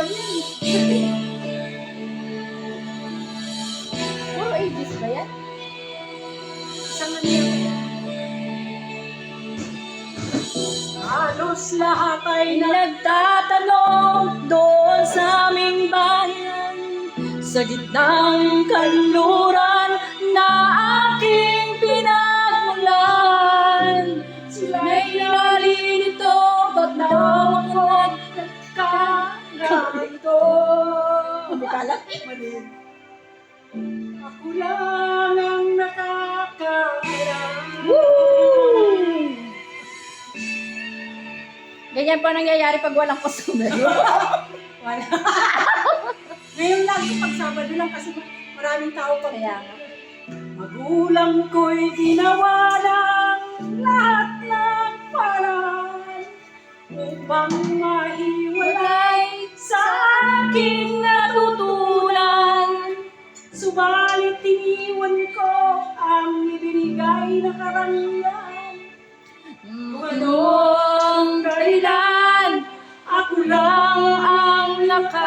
lang yan. Puro ages ba yan? Isang ano yan. Halos lahat ay nagtatanong doon sa aming bayan, sa gitnang kanluran na aking pinagmulan. Sila'y nalilito, ba't daw ako nagkaganito? Bukala? Mali. Ako lang ang nakakaharap. Ganyan pa nangyayari pag walang customer. Wala. Ngayon lang, pag Sabado lang kasi maraming tao pa. Kaya nga. Magulang ko'y ginawa ng lahat ng paraan upang mahiwalay sa aking natutunan. Subalit iniwan ko ang ibinigay na karangyaan. Anong dahilan? Ako lang ang nakakaalam.